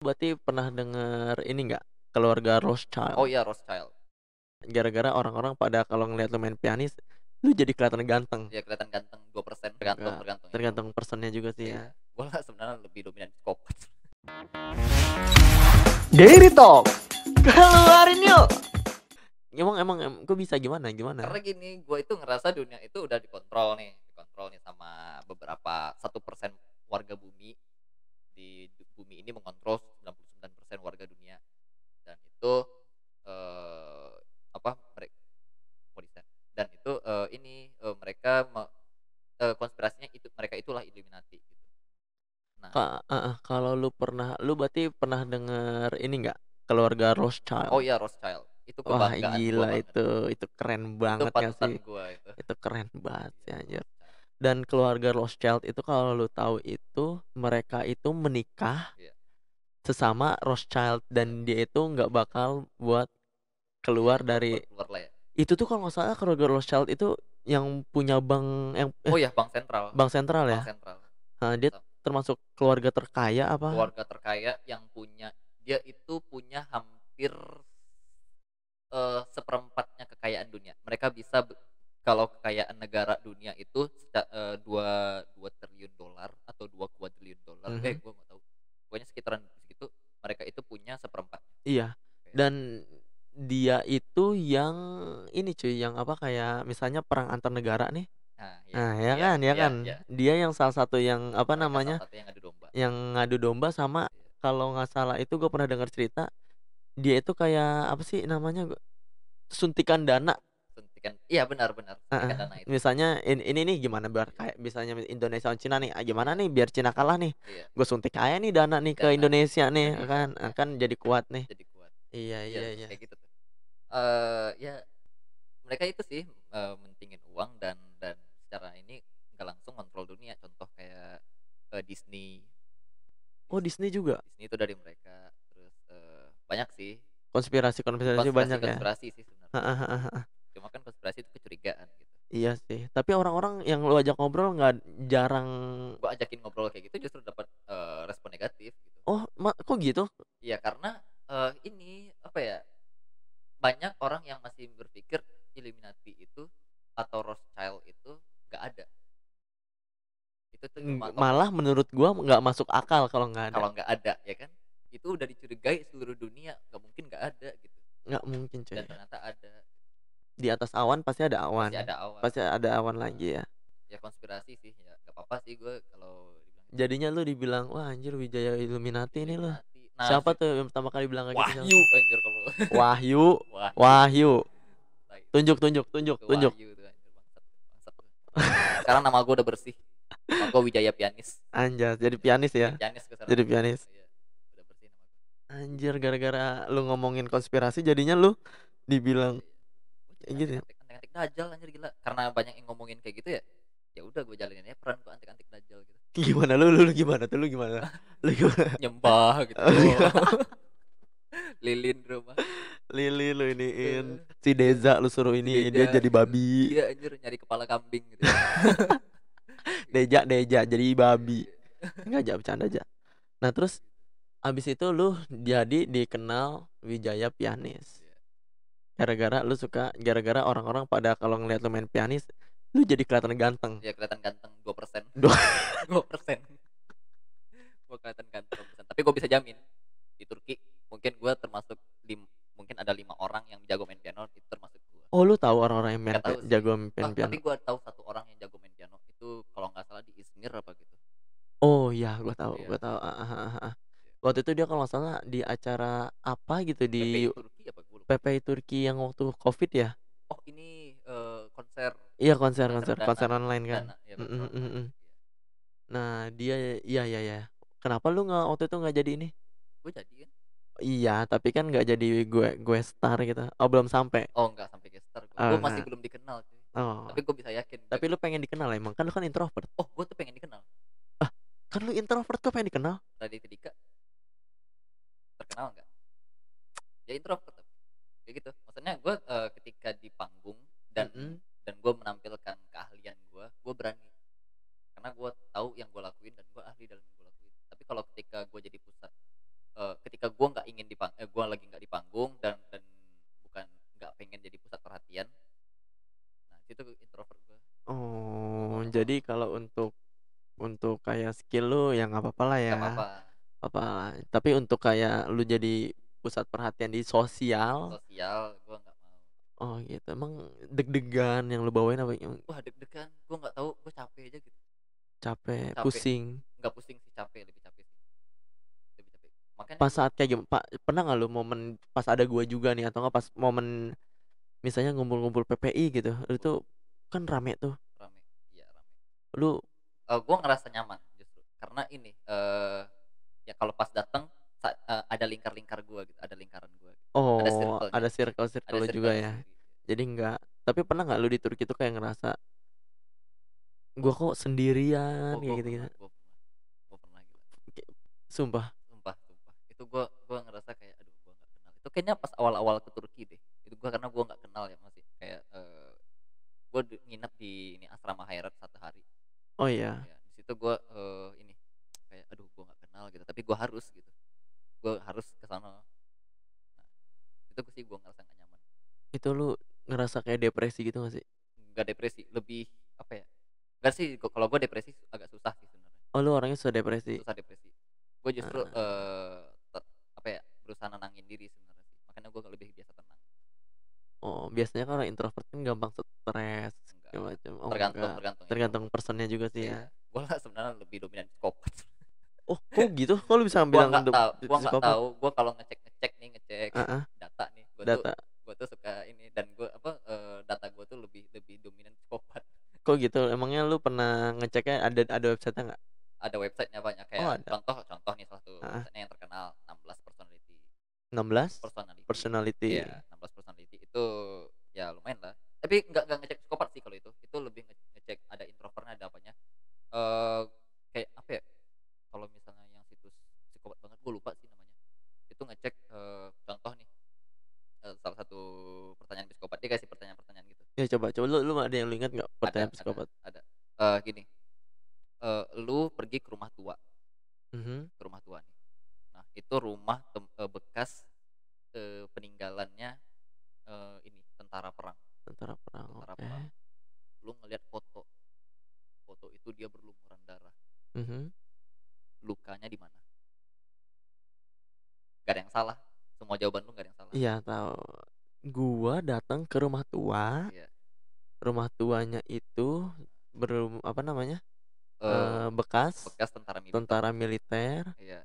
Berarti pernah denger ini nggak, keluarga Oh Rothschild? iya, Rothschild. Gara-gara orang-orang pada kalau ngelihat lu main pianis, lu jadi kelihatan ganteng. Ya kelihatan ganteng 2%, tergantung Enggak, tergantung itu. tergantung personnya juga sih ya. Iya, gua sebenarnya lebih dominan psikopat. Daily Talk, keluarin yuk. Emang emang kok bisa gimana Karena gimana? gini, gue itu ngerasa dunia itu udah dikontrol nih sama beberapa 1% warga bumi. Di bumi ini mengontrol 99% warga dunia, dan itu eh apa mereka dan itu mereka konspirasinya itu mereka itulah Illuminati gitu. Nah, Kalau lu berarti pernah denger ini nggak, keluarga oh Rothschild? iya, Rothschild itu Wah kebanggaan gua gila banget. itu keren Itu banget nggak panutan sih? gua itu. Itu keren banget sih Iya, anjir. Rothschild. Dan keluarga Rothschild itu kalau lu tahu itu, mereka itu menikah Iya, sesama Rothschild dan dia itu nggak bakal buat iya, keluar dari keluar lah ya. itu tuh kalau nggak salah keluarga Rothschild itu yang punya bank yang Oh ya, bank sentral. bank sentral Bank ya? sentral. Nah, dia termasuk keluarga terkaya apa? Keluarga terkaya yang punya, dia itu punya hampir seperempatnya kekayaan dunia. Mereka bisa kalau kekayaan negara dunia itu 2 triliun dolar atau 2 kuadriliun dolar. Mhm. Gua nggak tahu. Pokoknya sekitaran segitu. Mereka itu punya seperempatnya. Iya. Kayak, Dan dia itu yang ini cuy, yang apa, kayak misalnya perang antar negara nih. nah, ya, Nah, ya ya, kan ya ya, kan? ya. Dia yang salah satu yang apa Mereka salah namanya, satu yang adu domba. yang ngadu domba sama Iya. kalau nggak salah itu gue pernah dengar cerita, dia itu kayak apa sih namanya, suntikan dana. Suntikan, iya, benar-benar Heeh, suntikan dana itu. misalnya ini nih gimana biar Iya, kayak misalnya Indonesia lawan Cina nih, gimana iya, nih biar Cina kalah nih, iya. gue suntik aja nih dana nih ke Dana Indonesia nih, Indonesia, kan, ya, kan jadi kuat nih. jadi kuat. Iya Iya, iya iya. kayak gitu tuh. Ya, mereka itu sih mentingin uang, dan secara ini nggak langsung kontrol dunia. Contoh kayak Disney. Oh Disney juga? Disney itu dari mereka. Terus banyak sih Konspirasi-konspirasi banyak ya? konspirasi sih sebenarnya. Heeh heeh heeh. Cuma kan konspirasi itu kecurigaan gitu. Iya sih, tapi orang-orang yang lu ajak ngobrol nggak jarang. Gua ajakin ngobrol kayak gitu justru dapat respon negatif gitu. Oh kok gitu? Iya, karena ini apa ya, banyak orang yang masih berpikir Illuminati itu atau Rothschild itu nggak ada. Itu tuh cuma Malah omong menurut gua nggak masuk akal kalau nggak ada. kalau nggak ada, ya kan? Itu udah dicurigai seluruh dunia, nggak mungkin nggak ada gitu. Nggak mungkin Dan cuy. ternyata ada. Di atas awan pasti ada Pasti awan. ada awan. Pasti ada awan Heeh. lagi ya. Ya konspirasi sih, ya nggak apa-apa sih gue kalau dibilang itu Jadinya lu dibilang, "Wah anjir Wijaya Illuminati ini loh." Illuminati. Nah, Siapa tuh yang pertama kali bilang kayak gitu siapa? Wahyu anjir kalau Wahyu, Wahyu. Wahyu. Tai. Tunjuk tunjuk tunjuk Itu tunjuk. Wahyu tuh anjir, bangsat, bangsat tuh. Sekarang nama gue udah bersih. Nama gue Wijaya Pianis. Anjas, jadi Ya, pianis jadi ya? pianis gue sekarang Jadi namanya. pianis. Iya, udah bersih nama gue. Anjir gara-gara lu ngomongin konspirasi jadinya lu Iya, dibilang iya. Gue jadi kayak gitu ya? antek-antek Dajjal anjir, gila. Karena banyak yang ngomongin kayak gitu ya. Ya udah gue jalanin aja peran gue antek-antek Dajjal gitu. Gimana lu gimana tuh? Lu gimana? Lu gimana? Nyembah gitu. Oh, iya. Lilin di rumah. Lili lu iniin. Eh, Si iya. Deza lu suruh Si ini dia Deja jadi gitu. babi. Iya anjir, nyari kepala kambing gitu. Gitu. Deja jadi Iya, babi. iya. Enggak aja bercanda aja. Nah, terus abis itu lu jadi dikenal Wijaya Pianis. Iya. Gara-gara orang-orang pada kalau ngeliat lu main pianis, lu jadi kelihatan ganteng. Ya kelihatan ganteng 2%. Duh, 2%. Gue kelihatan ganteng 2%. Tapi gue bisa jamin di Turki mungkin gue termasuk mungkin ada 5 orang yang jago main piano, itu termasuk gue. oh lu tahu orang-orang yang Nggak tahu sih. jago main Tapi piano? gue tahu satu orang yang jago main piano itu, kalau nggak salah di Izmir apa gitu. Oh iya, gua tahu Iya, gua tahu, heeh heeh heeh. iya. Waktu itu dia kalau nggak salah di acara apa gitu di PPI Turki apa gue lupa. PPI Turki yang waktu Covid ya? Oh ini konser Iya konser konser konser Dana. konser online kan? Dana ya, konser Mhm mhm online. mhm. Iya. Nah dia iya iya iya. Kenapa lu nggak waktu itu nggak jadi ini? Gue jadi kan. Iya, tapi kan nggak jadi gue star gitu. Oh belum sampai? Oh nggak sampai gestar gue. Oh Gue masih nggak. belum dikenal cuy. Oh, Tapi gue bisa yakin tapi lu pengen dikenal emang? Kan lu kan introvert. oh gue tuh pengen dikenal. Ah, kan lu introvert kok pengen dikenal? Raditya Dika terkenal nggak? Ya introvert tapi. Kayak gitu. Maksudnya gue ketika di panggung dan Mhm. gue menampilkan keahlian gue berani. Karena gue tahu yang gue lakuin dan gue ahli dalam yang gue lakuin. Tapi kalau ketika gue jadi pusat ketika gue nggak ingin gue lagi nggak di panggung dan bukan nggak pengen jadi pusat perhatian, nah itu introvert gue Oh, orangnya jadi kalau untuk kayak skill lu ya nggak apa-apa lah nggak ya, apa-apa. apa tapi untuk kayak lu jadi pusat perhatian di sosial, Sosial gue nggak mau. oh gitu. Emang deg-degan yang lu bawain apa yang Wah deg-degan, gue nggak tahu, gue capek aja gitu. capek, Capek, pusing? nggak pusing sih, capek, lebih capek sih, lebih capek. Makanya Pas gue saat kayak pernah nggak lu momen pas ada gua juga nih atau nggak pas momen misalnya ngumpul-ngumpul PPI gitu, ngumpul itu kan rame tuh, rame, iya rame. lu Gue ngerasa nyaman justru karena ini, ya kalau pas datang ada lingkar-lingkar gue gitu, ada lingkaran gue gitu. Ada oh circle-nya, ada ada circle-circle lu juga circle-nya ya? sendiri. Jadi nggak tapi pernah nggak lu di Turki tuh kayak ngerasa, "Gua kok sendirian?" Oh, Kayak gitu-gitu? gue pernah gila. Sumpah? Sumpah sumpah. Itu gue ngerasa kayak, aduh gue nggak kenal. Itu kayaknya pas awal-awal ke Turki deh. Itu gue karena gue nggak kenal ya, masih kayak, gue nginep di ini asrama Hayrat 1 hari. Oh iya, Ya, di situ gue, ini, kayak aduh gue nggak kenal gitu, tapi gue harus gitu. Gue harus ke sana. Nah, itu sih gue ngerasa nggak nyaman. itu lu ngerasa kayak depresi gitu gak sih? Nggak depresi, lebih apa ya? Nggak sih, kalau gue depresi agak susah sih sebenarnya. Oh lu orangnya sudah depresi? Susah depresi. Gue justru, Heeh. apa ya, berusaha nenangin diri sebenarnya sih. Makanya gue lebih biasa tenang. Oh, biasanya kan orang introvert kan gampang stres Enggak, segala macam. Oh tergantung enggak, tergantung tergantung introvert. personnya juga sih ya. Iya, gue lah sebenarnya lebih dominan psikopat. Oh, kok gitu? Kok lu bisa Gua bilang nggak untuk tahu gua nggak psikopat? tahu, gua kalau ngecek Heeh, data nih, data. gua tuh suka ini, dan gua apa, data gua tuh lebih lebih dominan psikopat. Kok gitu? Emangnya lu pernah ngeceknya ada website-nya nggak? Ada websitenya banyak, Oh kayak ada. contoh contoh nih, salah satu Heeh, websitenya yang terkenal, 16 personality. 16 Personality, iya, personality. 16 personality itu ya lumayan lah. Tapi nggak ngecek psikopat sih kalau itu lebih ngecek ada introvertnya, ada apanya. Eee, Kayak apa ya, kalau misalnya yang situs psikopat banget, gue lupa sih namanya. Itu ngecek, contoh nih, salah satu pertanyaan psikopat, dia kasih pertanyaan-pertanyaan gitu. Ya coba lu ada yang lu ingat nggak pertanyaan psikopat? Ada, gini, lu pergi ke rumah tua, Mhm, nih. Nah, itu rumah bekas, peninggalannya, ini tentara perang, tentara perang, tentara oke. perang. Lu ngelihat foto, foto itu dia berlumuran darah, Mhm. lukanya di mana? Gak ada yang salah, semua jawaban lu gak ada yang salah. Iya tahu. Gua datang ke rumah tua, Iya, rumah tuanya itu apa namanya, eee, bekas bekas tentara militer. tentara militer Iya.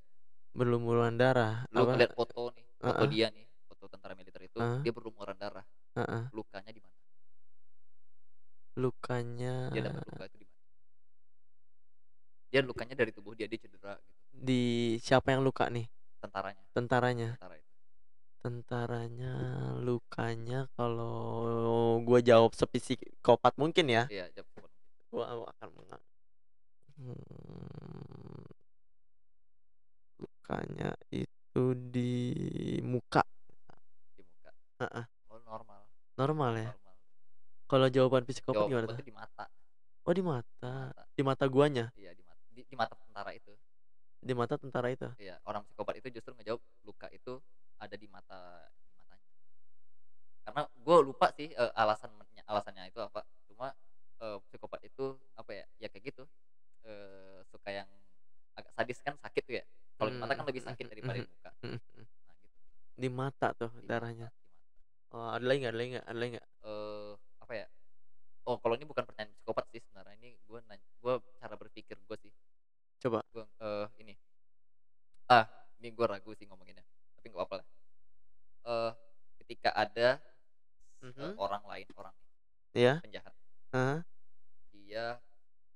berlumuran darah, Lu apa ngeliat foto nih, foto heeh, dia nih, foto tentara militer itu, heeh, dia berlumuran darah, heeh, lukanya di mana? lukanya Dia dapat luka itu di mana? Dia lukanya dari tubuh dia, dia cedera gitu. di siapa yang luka nih? Tentaranya, Tentaranya? tentara itu. Tentaranya lukanya kalau gua jawab sepsikopat mungkin ya, Iya, jawab cepet. gua akan mmm, lukanya itu di muka, Di muka. heeh, Oh, normal, normal ya? normal. Kalau jawaban psikopat Jawaban gimana gua tuh? tuh di mata, Oh di mata. di mata guanya? Iya, di mata tentara itu. Di mata tentara itu? Iya, orang psikopat itu justru ngejawab luka itu ada di matanya. Karena gua lupa sih, alasannya itu apa, cuma, psikopat itu apa ya, ya kayak gitu, suka yang agak sadis, kan sakit tuh ya, kalau di mata kan lebih sakit daripada Mhm di muka. mhm. Nah gitu sih, Di mata tuh di mata darahnya? di mata. Oh ada lagi nggak ada lagi nggak? Apa ya, oh kalau ini bukan pertanyaan psikopat sih sebenarnya, ini gue cara berpikir gue sih, Coba? gue, ini, ini gue ragu sih ngomonginnya, tapi nggak apa-apa lah. Eee, Ketika ada, Mhm, orang nih, iya, penjahat, heeh. dia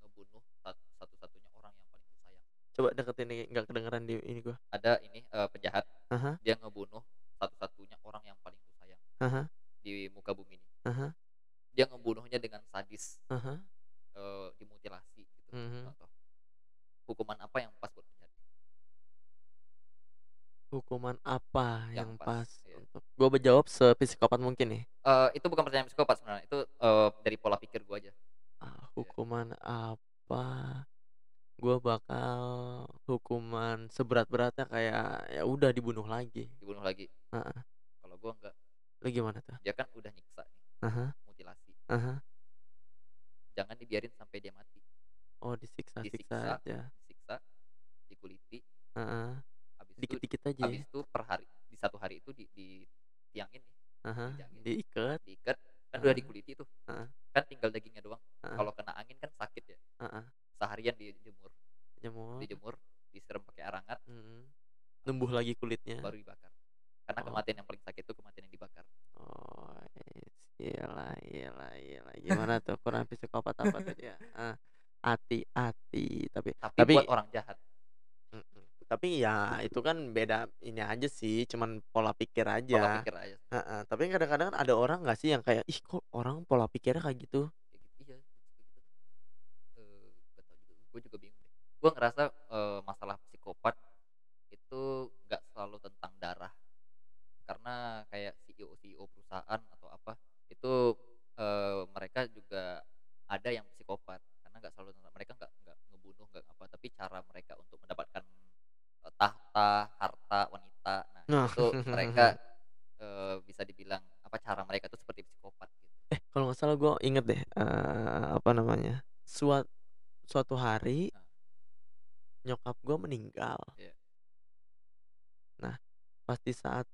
ngebunuh satu-satunya orang yang paling lu sayang. Coba deketin nih nggak kedengeran di ini gua. Ada ini, penjahat, Ah hah, dia ngebunuh satu-satunya orang yang paling lu sayang ah hah, di muka bumi ini. ah hah, Dia ngebunuhnya dengan sadis, ah hah, dimutilasi gitu, mhm. contoh. Hukuman apa yang pas buat penjahat? Hukuman apa Yang yang pas, pas iya. untuk gua menjawab sepsikopat mungkin nih? Itu bukan pertanyaan psikopat sebenarnya, itu, dari pola pikir gua aja. Iya. Hukuman apa? Gua bakal hukuman seberat-beratnya kayak ya udah dibunuh lagi. Dibunuh lagi. Heeh. Kalau gua enggak, Lu gimana tuh? dia kan udah nyiksa nih, Ah hah, mutilasi, ah hah. jangan dibiarin sampai dia mati. Oh, disiksa-siksa Disiksa aja. disiksa, dikuliti, Heeh. habis itu Dikit-dikit aja ya? per hari, di satu hari itu di tiangin nih, Ah hah. dijangin, Diikat. diikat, kan udah Heeh, dikuliti tuh, heeh, kan tinggal dagingnya doang. heeh, Kalau kena angin kan sakit ya, heeh. seharian dijemur, Jemur. dijemur, disiram pakai air hangat, Mhm. habis Numbuh itu lagi kulitnya. baru dibakar. Karena Oh. kematian yang paling sakit itu kematian yang dibakar. Oh, iyalah, iyalah, iyalah. Gimana tuh kurang psikopat apa tuh dia? Hati-hati, Tapi tapi buat orang jahat, mhm, tapi ya itu kan beda ini aja sih, cuman pola pikir pola aja. pikir aja sebenarnya. Heeh, tapi kadang-kadang kan ada orang nggak sih yang kayak, "Ih, kok orang pola pikirnya kayak gitu?" Kayak gitu, iya, kayak gitu. Nggak tahu juga, gue juga bingung deh. Gue ngerasa, masalah psikopat itu nggak selalu tentang darah, karena kayak CEO-CEO perusahaan atau apa, itu, mereka juga ada yang psikopat, karena nggak selalu tentang mereka nggak ngebunuh, nggak apa, tapi cara mereka untuk mendapatkan, tahta, harta, wanita. Nah, itu Nah, tuh mereka, bisa dibilang, apa, cara mereka tuh seperti psikopat gitu. kalau nggak salah gue inget deh, apa namanya, suatu hari Nah, nyokap gue meninggal. iya, Nah, pas di saat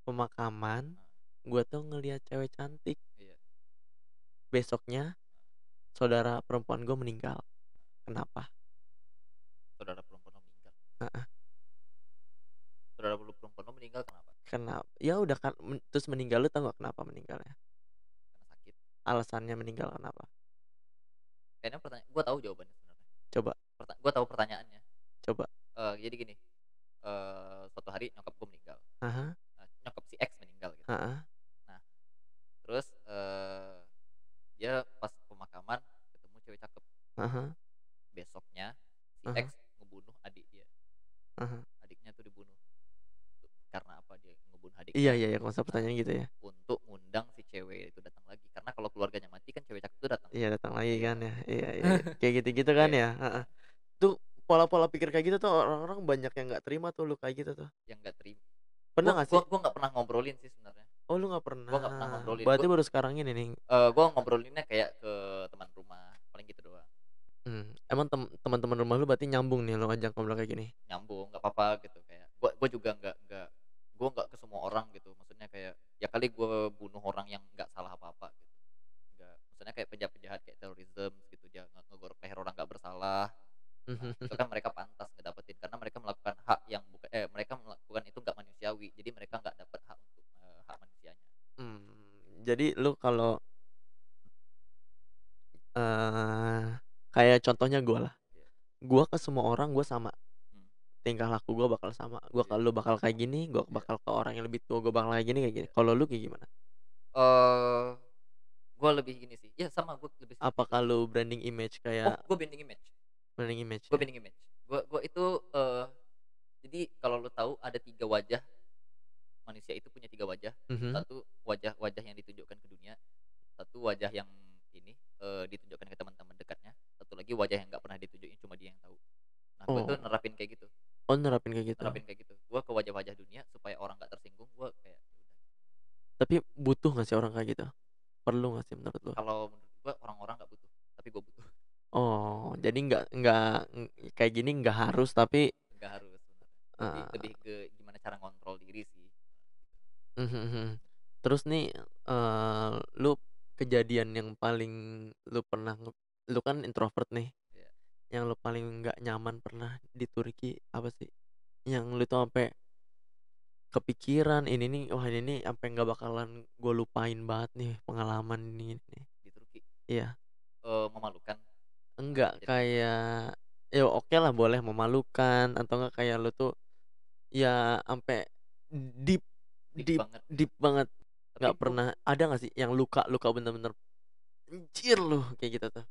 pemakaman, heeh, gue tuh ngelihat cewek cantik. iya, Besoknya saudara perempuan gue meninggal. Kenapa? saudara perempuan lo meninggal. Heeh. Saudara lu perempuan lo meninggal kenapa? Ya udah kan terus meninggal, lu tau nggak kenapa meninggalnya? Karena sakit? Alasannya meninggal kenapa? Kayaknya pertanyaan gue tahu jawabannya sebenarnya. Coba Gue tahu pertanyaannya. coba. Jadi gini, suatu hari nyokap gue meninggal, Ah hah, nyokap si X meninggal gitu. heeh, Nah, terus, dia pas pemakaman ketemu cewek cakep. ah hah, Besoknya si ah hah, X ngebunuh adik dia, ah hah. adiknya tuh dibunuh. Karena apa dia ngebunuh Iya, adiknya? iya, iya, kalau misalnya Nah, pertanyaan gitu ya. untuk ngundang si cewek itu datang lagi, karena kalau keluarganya mati kan cewek cakep itu datang. Iya, datang lagi Iya, kan ya. Iya, iya, iya. Kayak gitu-gitu kan iya, ya, heeh. heeh, Tuh pola-pola pikir kayak gitu tuh orang-orang banyak yang nggak terima tuh lu kayak gitu tuh. yang nggak terima. Pernah nggak sih? Gua nggak pernah ngobrolin sih sebenarnya. Oh, lu nggak Gua nggak pernah pernah. ngobrolin. Berarti baru sekarang ini nih. Gua ngobrolinnya kayak ke teman rumah, paling gitu doang. Emang teman-teman rumah lu berarti nyambung nih lu ajak ngobrol kayak gini? Nyambung, nggak apa-apa gitu, kayak gua juga nggak ke semua orang gitu, maksudnya kayak, ya kali gua bunuh orang yang nggak salah apa-apa gitu, nggak, maksudnya kayak penjahat-penjahat kayak terorisme gitu, dia ngegorok leher orang nggak bersalah. Nah, itu kan mereka pantas ngedapetin karena mereka melakukan hak yang bukan, mereka melakukan itu nggak manusiawi, jadi mereka nggak dapet hak untuk, hak manusianya. Jadi lu kalau, eee, kayak contohnya gua lah, Iya, gua ke semua orang gua sama, mmm, tingkah laku gua bakal sama, gua iya, kalau lu bakal kayak gini, gua iya, bakal ke orang yang lebih tua gua bakal kayak gini. iya. Kalau lu kayak gimana? Eee, gua lebih gini sih, ya sama, gua lebih seperti itu. Apakah lu branding image Oh, kayak gua bending image. branding image Gue ya? bending image. Gue itu, jadi kalau lo tahu ada 3 wajah, manusia itu punya 3 wajah. Mhm. Satu wajah-wajah yang ditunjukkan ke dunia, satu wajah yang ini, ditunjukkan ke teman-teman dekatnya, satu lagi wajah yang nggak pernah ditunjukin, cuma dia yang tahu. Nah, gue tuh Oh nerapin kayak gitu, oh nerapin kayak gitu. nerapin kayak gitu. Gue ke wajah-wajah dunia supaya orang nggak tersinggung, gue kayak, ya udah. Tapi butuh nggak sih orang kayak gitu? Perlu nggak sih menurut lu? Kalau menurut gue orang-orang nggak butuh, tapi gue butuh. Oh, jadi kayak gini nggak harus tapi, Nggak harus sebenarnya. Lebih eee lebih ke gimana cara ngontrol diri sih. mhm, mhm. Terus nih, lu kejadian yang paling lu pernah lu kan introvert nih, Iya. yang lu paling nggak nyaman pernah di Turki apa sih? Yang lu tuh sampai kepikiran, ini nih, wah ini nih sampai nggak bakalan gue lupain banget nih pengalaman ini nih. Di Turki, Iya, memalukan, enggak kejadian memalukan. kayak ya oke lah boleh memalukan atau enggak kayak lu tuh ya sampai deep Deep deep banget, deep banget, tapi nggak pernah ada nggak sih yang luka luka bener-bener anjir lu kayak gitu tuh?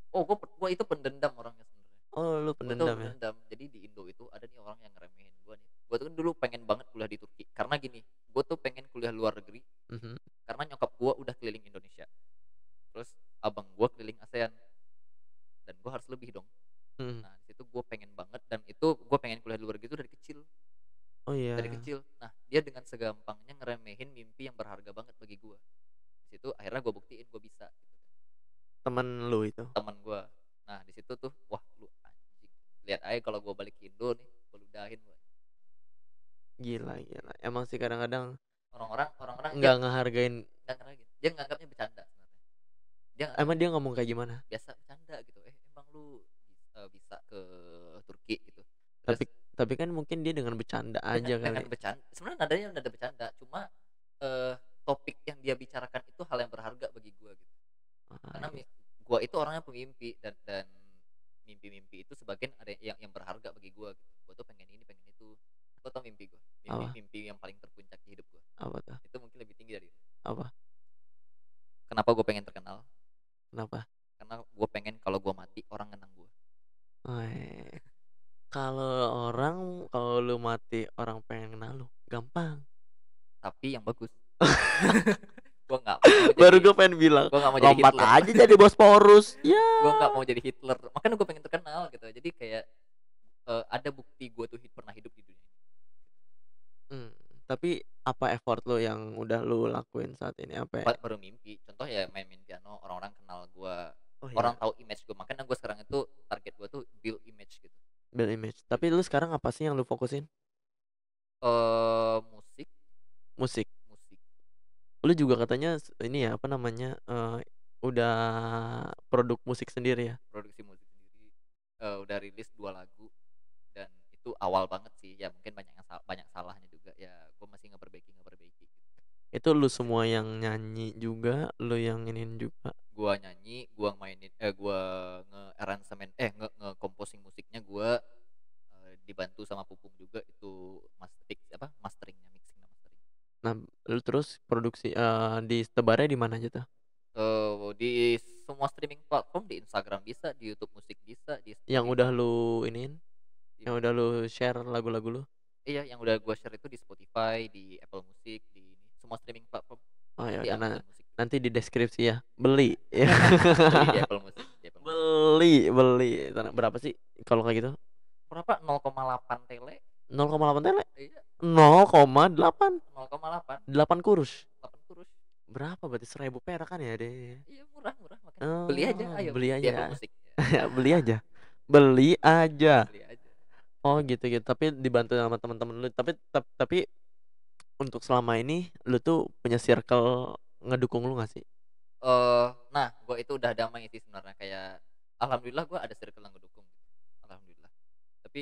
gua itu pendendam orangnya sebenarnya. Oh lu Gua tuh pendendam ya? pendendam. Jadi di Indo itu ada nih orang yang ngeremehin gua nih. Gua tuh kan dulu pengen banget kuliah di Turki. Karena gini, gua tuh pengen kuliah luar negeri Mhm, karena nyokap gua udah keliling Indonesia. Terus abang gua keliling ASEAN dan gua harus lebih dong. mhm. Nah, di situ gua pengen banget dengan segampangnya ngeremehin mimpi yang berharga banget bagi gua. Di situ akhirnya gua buktiin gua bisa gitu kan, Temen lu itu? temen gua. Nah di situ tuh, wah lu anjing, lihat aja kalau gua balik ke Indo nih, gua ludahin gua. Gila gila. Emang sih kadang-kadang Orang-orang dia nggak ngehargain. nggak ngeragin, dia nganggapnya bercanda sebenarnya. Dia Emang nganggapnya dia ngomong kayak gimana? biasa bercanda gitu, emang lu bisa ke Turki gitu. Terus Tapi kan mungkin dia dengan bercanda aja dengan kali. bercanda sebenarnya nadanya nada bercanda, cuma, topik yang dia bicarakan itu hal yang berharga bagi gua gitu. Ah, Karena iya. gua itu orangnya pemimpi dan mimpi-mimpi itu sebagian ada yang berharga bagi gua gitu. Gua tuh pengen ini, pengen itu. Gua tau mimpi gua, Apa? mimpi yang paling terpuncak di hidup gua. Apa tuh? Itu mungkin lebih tinggi dari itu. Apa? Kenapa gua pengen terkenal? Kenapa? Karena gua pengen kalau gua mati orang ngenang gua. Weh, kalau lu mati orang pengen kenal lu, gampang. Tapi yang bagus. Gua nggak mau Baru jadi gue pengen bilang, gua nggak mau jadi lompat Hitler. aja jadi Bosporus. Ya. Gua nggak mau jadi Hitler. Makanya gua pengen terkenal gitu. Jadi kayak, ada bukti gua tuh pernah hidup di dunia ini. Mmm, tapi apa effort lu yang udah lu lakuin saat ini? Apa ya? Baru mimpi, contoh ya main-main piano, orang-orang kenal gua, Oh orang iya, tahu image gua, makanya gua sekarang itu target gua tuh build image gitu, build image. build Tapi lu image. sekarang apa sih yang lu fokusin? Musik Musik. musik, Lu juga katanya ini ya, apa namanya, udah produk musik sendiri ya? produksi musik sendiri, udah rilis 2 lagu dan itu awal banget sih, ya mungkin banyak salahnya juga, ya gua masih ngeperbaiki gitu, Itu lu masih semua yang nyanyi juga, lu yang iniin juga? gua nyanyi, gua mainin gua nge-aransemen nge-composing musiknya gua, dibantu sama Pupung juga itu masteringnya, mixing dan mastering. Nah, lu terus produksi, disebarnya di mana aja tuh? Di semua streaming platform, di Instagram bisa, di YouTube Musik bisa, di Yang udah Spotify lu iniin, di yang mana? udah lu share lagu-lagu lu? Iya, yang udah gua share itu di Spotify, di Apple Music, di ini, semua streaming platform, Oh ya bahkan di udah, Amazon Music juga. nanti di deskripsi ya, beli. Beli di Apple Music, di Apple Music. Beli beli. Berapa sih kalau kayak gitu? Berapa? 0,8 tele? 0,8 tele? Iya, 0,8? 0,8, 8 kurus? 8 kurus. Berapa berarti 1.000 perak kan ya deh? Iya, murah murah, makanya beli aja, Oh, ayo beli di Apple aja. Music. Beli aja. Beli aja. Beli aja. Oh gitu gitu. Tapi dibantu sama teman-teman lu. Tapi untuk selama ini lu tuh punya circle ngedukung lu gak sih? Nah, gua itu udah damai sih sebenarnya, kayak alhamdulillah gua ada circle yang ngedukung gitu, alhamdulillah. Tapi,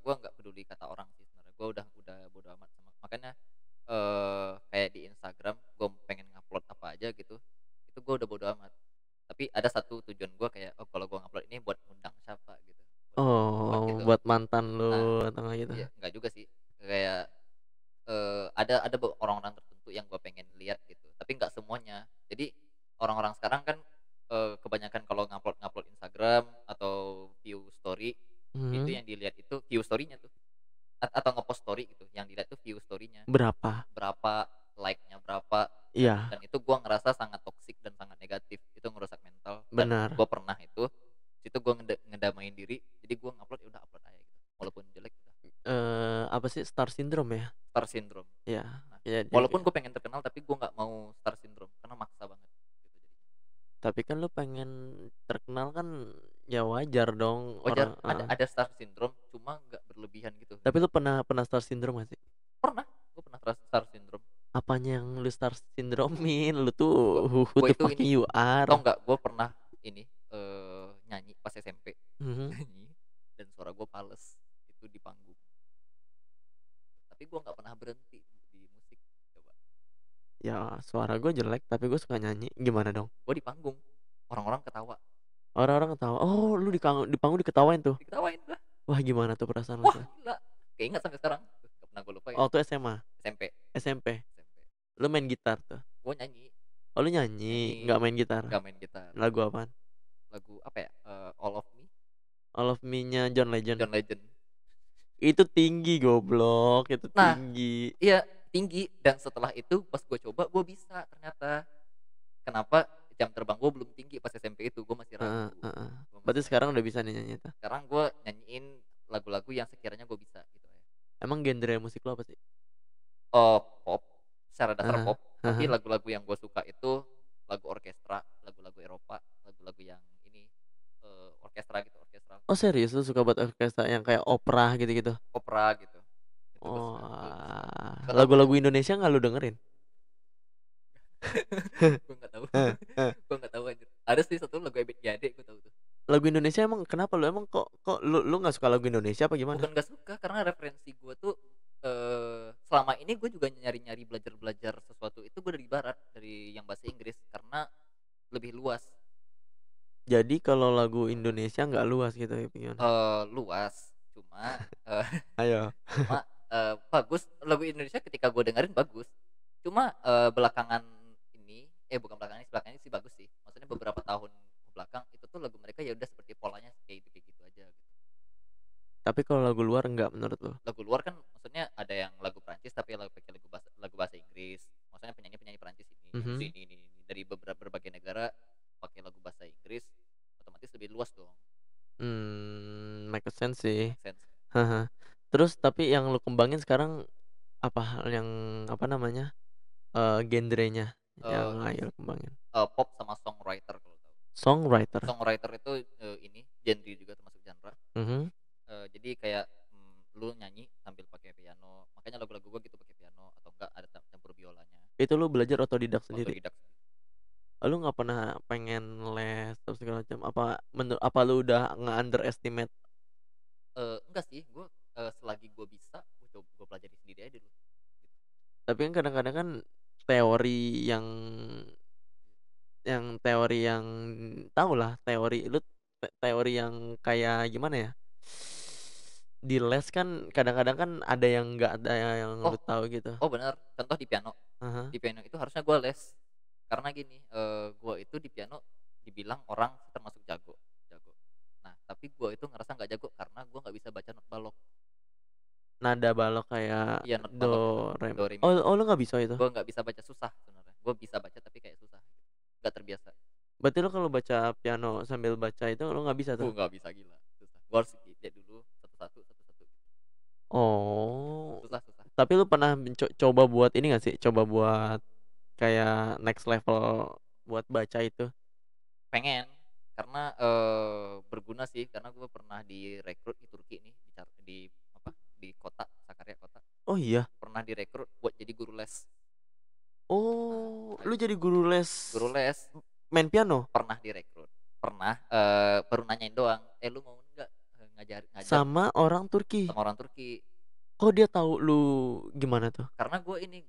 gua nggak peduli kata orang sih sebenarnya, gua udah bodo amat sama makanya, kayak di Instagram gua pengen ngupload apa aja gitu, itu gua udah bodo amat. Tapi ada satu tujuan gua kayak, "Oh kalau gua ngupload ini buat ngundang siapa," gitu, buat Oh, gitu. buat mantan lu Nah, atau enggak gitu? iya nggak juga sih, kayak, ada orang-orang tertentu yang gua pengen lihat gitu, tapi nggak semuanya. Jadi orang-orang sekarang kan, kebanyakan kalau ngupload Instagram atau view story, itu Mhm. yang dilihat itu view story-nya tuh, atau ngepost story gitu, yang dilihat tuh view story-nya, Berapa? berapa like-nya berapa, dan Iya, itu gua ngerasa sangat toksik dan sangat negatif, itu ngerusak mental dan benar. gua pernah itu, situ gua ngedamain diri, jadi gua ngupload ya udah upload aja gitu, walaupun jelek udah, Apa sih, star syndrome ya? star syndrome. Iya, Nah, iya jadi walaupun gue pengen terkenal tapi gue nggak mau star syndrome karena maksa banget gitu jadi. tapi kan lu pengen terkenal kan, ya wajar dong Wajar, orang ada heeh. ada star syndrome cuma nggak berlebihan gitu. Tapi lu pernah pernah star syndrome gak sih? Pernah, gue pernah star syndrome. Apanya yang lu star syndrome-in? Lu tuh Gue who gue the itu fuck ini, you tau are? nggak, gue pernah ini, nyanyi pas SMP, Mhm. nyanyi dan suara gue fales itu di panggung. Tapi gue nggak pernah berhenti di musik, coba. Ya suara gue jelek tapi gue suka nyanyi, gimana dong? Gue di panggung, orang-orang ketawa, Orang-orang ketawa, "Oh lu di panggung diketawain tuh?" diketawain gue. Wah gimana tuh perasaan lu Wah tuh? gila, keinget sampai sekarang, gak pernah gue lupain. Waktu SMA? SMP, SMP? SMP. Lu main gitar tuh? Gue nyanyi, Oh lu nyanyi, nyanyi nggak main gitar? nggak main gitar. Lagu apaan? Lagu apa ya, All of Me, All of Me-nya John Legend? John Legend. Itu tinggi goblok, itu Nah, tinggi. iya tinggi dan setelah itu pas gue coba gue bisa ternyata. Kenapa jam terbang gue belum tinggi pas SMP itu, gue masih Heeh ragu, heeh. gue Berarti masih sekarang ragu. udah bisa nih nyanyi itu? Sekarang gue nyanyiin lagu-lagu yang sekiranya gue bisa gitu ya. Emang genre musik lu apa sih? Pop, secara dasar Heeh pop, tapi heeh. lagu-lagu yang gue suka itu lagu orkestra, lagu-lagu Eropa, lagu-lagu yang ini, orkestra gitu, orkestral, Oh serius lu suka buat orkestra yang kayak opera gitu-gitu? opera gitu. Itu gue suka, suka. Oalah, Nggak tahu lagu-lagu Indonesia nggak lu dengerin? gue nggak tahu Heeh heeh. gue nggak tahu anjir. Ada sih satu lagu Ebit G. Ade gue tahu tuh. Lagu Indonesia emang kenapa lu emang kok kok lu nggak suka lagu Indonesia apa gimana? Bukan nggak suka, karena referensi gue tuh, selama ini gue juga nyari-nyari belajar-belajar sesuatu itu gue dari barat, dari yang bahasa Inggris karena lebih luas. Jadi kalau lagu Indonesia nggak luas gitu ya gimana? Luas, cuma, eee, Ayo. cuma, bagus, lagu Indonesia ketika gue dengerin bagus. Cuma, belakangan ini bukan belakangan ini sih bagus sih. Maksudnya beberapa tahun kebelakang itu tuh lagu mereka ya udah seperti polanya kayak gitu aja gitu. Tapi kalau lagu luar enggak menurut lu? Lagu luar kan maksudnya ada yang lagu Prancis tapi pakai lagu bahasa Inggris. Maksudnya penyanyi-penyanyi Prancis Mhm. ini dari berbagai negara pakai lagu bahasa Inggris, otomatis lebih luas dong, Make sense sih. make sense. Heeh. Terus tapi yang lu kembangin sekarang apa hal yang apa namanya, genrenya Eee, yang lagi lu kembangin? Pop sama songwriter kalau tahu. Songwriter? Songwriter itu, ini genre juga termasuk genre, Mhm. jadi kayak, lu nyanyi sambil pakai piano, makanya lagu-lagu gua gitu pakai piano atau enggak ada campur biolanya, Itu lu belajar otodidak sendiri? otodidak sendiri. Lu nggak pernah pengen les atau segala macam? Apa lu udah nge-underestimate? Enggak sih, gua, selagi gua bisa, gua pelajari sendiri aja dulu, gitu. Tapi kan kadang-kadang kan teori yang tahulah teori lu teori yang kayak gimana ya, di les kan kadang-kadang kan ada yang nggak ada yang Oh lu tahu gitu. oh bener, contoh di piano. Ah. Di piano itu harusnya gua les, karena gini, gua itu di piano dibilang orang termasuk jago jago. Nah, tapi gua itu ngerasa nggak jago karena gua nggak bisa baca not balok. Nada balok kayak Iya, not do, balok itu, re, mi. do, re, mi, Oh fa. oh lu nggak bisa itu? Gue nggak bisa baca, susah sebenarnya. Gue bisa baca tapi kayak susah gitu, nggak terbiasa. Berarti lu kalau baca piano sambil baca itu lu nggak bisa tuh? Nggak bisa, gila, susah. Gue harus lihat dulu satu-satu satu-satu gitu. Oh, Susah susah. tapi lu pernah coba buat ini nggak sih, coba buat kayak next level buat baca itu? Pengen, karena, berguna sih, karena gue pernah direkrut di Turki nih, di apa, di kota, Sakarya kota, Oh iya? pernah direkrut buat jadi guru les. Nah, Oh, nah lu itu, jadi guru les guru les, main piano? pernah direkrut, pernah, baru nanyain doang, "Lu mau nggak, ngajar Sama orang Turki? sama orang Turki?" Kok dia tahu lu gimana tuh? Karena gue ini,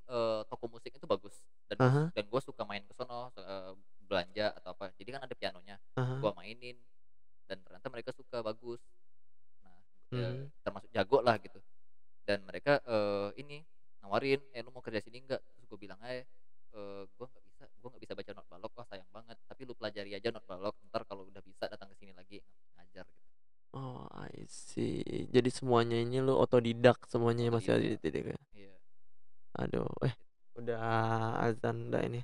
toko musik itu bagus Ah hah, dan gue suka main ke sono, belanja atau apa, jadi kan ada pianonya, ah hah, gue mainin dan ternyata mereka suka, bagus. Nah, mhm. termasuk jago lah gitu dan mereka, ini nawarin, lu mau kerja sini nggak?" Terus gue bilang aja, gue nggak bisa baca not balok, wah sayang banget, tapi lu pelajari aja not balok, entar kalau udah bisa datang ke sini lagi ngajar," gitu. Oh, I see. Jadi semuanya ini lu otodidak, semuanya masih Otodidak, otodidak ya? iya. Aduh, udah azan dah ini.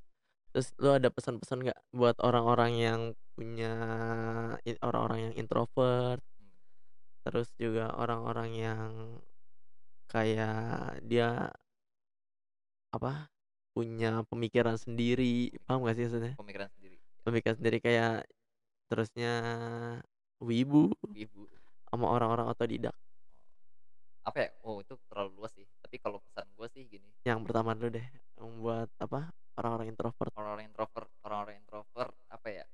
Terus lu ada pesan-pesan nggak buat orang-orang yang punya orang-orang yang introvert, Mmm, terus juga orang-orang yang kayak dia, apa, punya pemikiran sendiri, paham gak sih maksudnya? pemikiran sendiri, ya, Pemikiran sendiri kayak terusnya wibu ibu. sama orang-orang otodidak. Apa ya, itu terlalu luas sih, tapi kalau pesan gue sih gini, Yang pertama dulu deh, yang buat apa, orang-orang introvert. orang-orang introvert apa ya,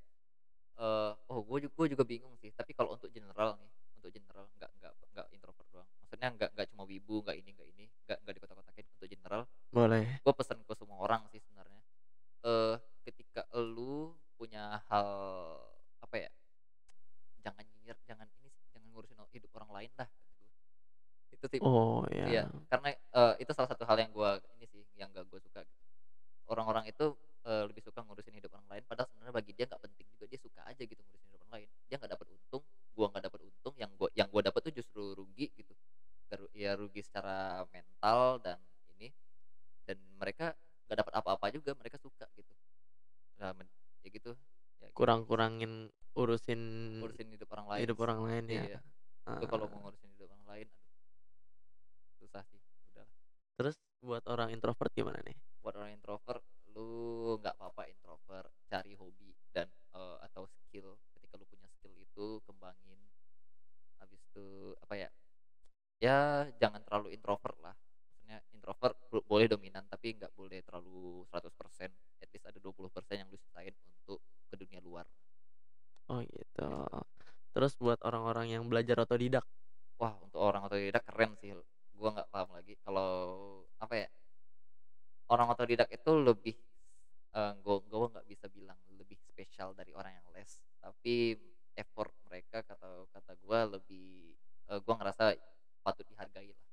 gue juga bingung sih, tapi kalau untuk general nggak introvert doang, maksudnya nggak cuma wibu, nggak dikotak-kotakin, untuk general, Boleh. gue pesan ke semua orang sih sebenarnya, ketika lu punya hal, apa ya, jangan nyinyir, jangan ini sih, jangan ngurusin hidup orang lain dah, kata gue. Itu sih. Oh Iya, ya, karena, itu salah satu hal yang ini sih, yang gak gue suka gitu. Orang-orang itu, lebih suka ngurusin hidup orang lain, padahal sebenarnya bagi dia nggak penting juga, dia suka aja gitu ngurusin hidup orang lain. Dia nggak dapat untung, gua nggak dapat untung, yang gua dapat tuh justru rugi gitu. Ya rugi secara mental dan ini, dan mereka nggak dapat apa-apa juga, mereka suka gitu. Nah, ya gitu, ya gitu aja sih. kurang-kurangin urusin Ngurusin hidup orang lain hidup sih. orang lain ya, Iya, itu kalau heeh. mau ngurusin hidup orang lain, aduh susah sih, udah. Terus Buat orang introvert gimana nih? Buat orang introvert, lu nggak apa-apa introvert, cari hobi dan, atau skill. Ketika lu punya skill itu kembangin, habis itu apa ya, ya jangan terlalu introvert lah. Maksudnya introvert boleh dominan tapi nggak boleh terlalu 100%, at least ada 20% yang lu sisain untuk ke dunia luar, Oh gitu. gitu. Terus buat orang-orang yang belajar otodidak? Wah, untuk orang otodidak keren sih, gua nggak paham lagi kalau, apa ya, orang otodidak itu lebih, gua nggak bisa bilang lebih spesial dari orang yang les, tapi effort mereka kata kata gua lebih, gua ngerasa patut dihargai lah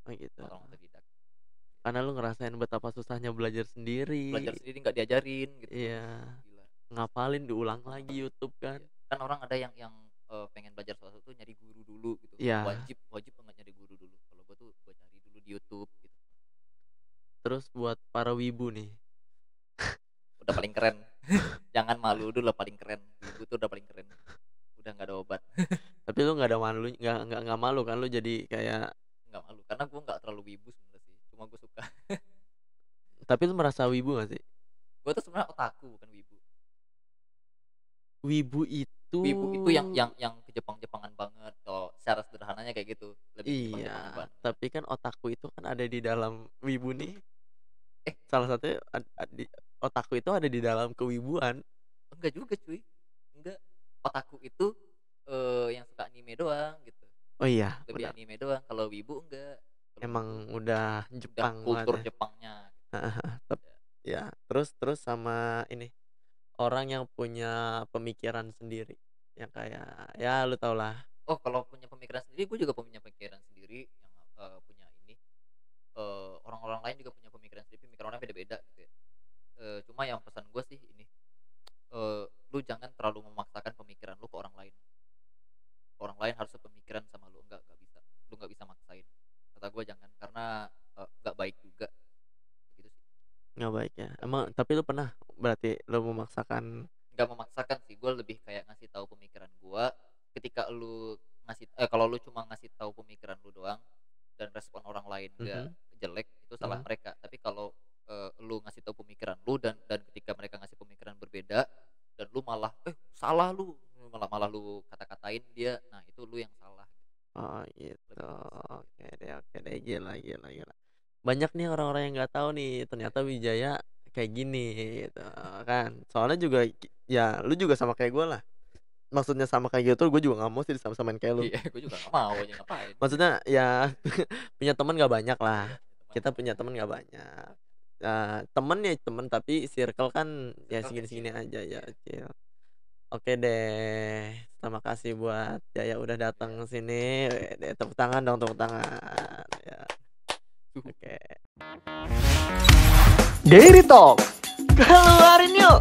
Oh gitu. buat orang otodidak. Karena lu ngerasain betapa susahnya belajar Belajar sendiri. sendiri nggak diajarin gitu loh, Iya, gila. ngapalin diulang lagi YouTube kan. Iya, kan orang ada yang, pengen belajar sesuatu tuh nyari guru dulu gitu, Iya, wajib wajib banget nyari guru dulu. Kalau gua tuh gua cari dulu di YouTube gitu, terus buat para wibu nih. udah paling keren. Jangan malu, dulu paling keren, ibu tuh udah paling keren, udah nggak ada obat. Tapi lu nggak ada malu, nggak malu kan lu jadi kayak, Nggak malu, karena gua nggak terlalu wibu sebenarnya sih, cuma gua suka. tapi lu merasa wibu gak sih? Gua tuh sebenarnya otaku bukan wibu. Wibu itu Wibu itu yang ke Jepang-Jepangan banget, kalau secara sederhananya kayak gitu, lebih ke Jepang-Jepangan iya, banget. tapi kan otakku itu kan ada di dalam wibu nih. Eh, Salah satunya otakku itu ada di dalam kewibuan. enggak juga cuy, enggak. Otaku itu, yang suka anime doang gitu, Oh iya, lebih benar. anime doang, kalau wibu enggak. Kalau wibu Emang udah udah Jepang banget kultur ya. Jepangnya gitu. Tep Ya. ya, terus terus sama ini, orang yang punya pemikiran sendiri, yang kayak, ya lu tau lah. Oh, kalau punya pemikiran sendiri, gue juga punya pemikiran sendiri yang, punya ini, orang-orang lain juga punya pemikiran sendiri, pemikiran orang beda-beda gitu ya. Cuma yang pesan gue sih ini, lu jangan terlalu memaksakan pemikiran lu ke orang lain. Orang lain harus sepemikiran sama lu, enggak bisa. Lu nggak bisa maksain. Kata gue jangan, karena, nggak baik juga, begitu sih. Nggak baik ya? Nggak Emang baik. tapi lu pernah berarti lu memaksakan. Nggak memaksakan sih, gue lebih kayak ngasih tahu pemikiran gue. Ketika lu kalau lu cuma ngasih tahu pemikiran lu doang dan respon orang lain nggak Mhm, jelek, itu salah mhm. mereka. Tapi kalau, lu ngasih tahu pemikiran lu dan ketika mereka ngasih pemikiran berbeda dan lu malah, salah lu, malah malah lu kata-katain dia, nah itu lu yang salah, Oh gitu, lebih ke situ gitu. oke deh, gila gila gila. Banyak nih orang-orang yang nggak tahu nih, Iya. ternyata Wijaya kayak gini gitu kan. Soalnya juga ya lu juga sama kayak gue lah. Maksudnya sama kayak gitu, gue juga nggak mau sih disama-samain kayak lu. Iya, gue juga nggak mau aja, ngapain. Maksudnya ya punya teman nggak banyak lah. Iya, punya teman Kita nggak punya banyak, teman nggak banyak. nggak banyak. Temen ya temen, tapi circle kan ya Circle segini-segini kecil. aja ya, Iya, kecil. Oke deh, terima kasih buat Jaya udah datang iya. ke sini. Wede, tepuk tangan dong, tepuk tangan. Ya, oke. Daily Talk. Keluarin yuk.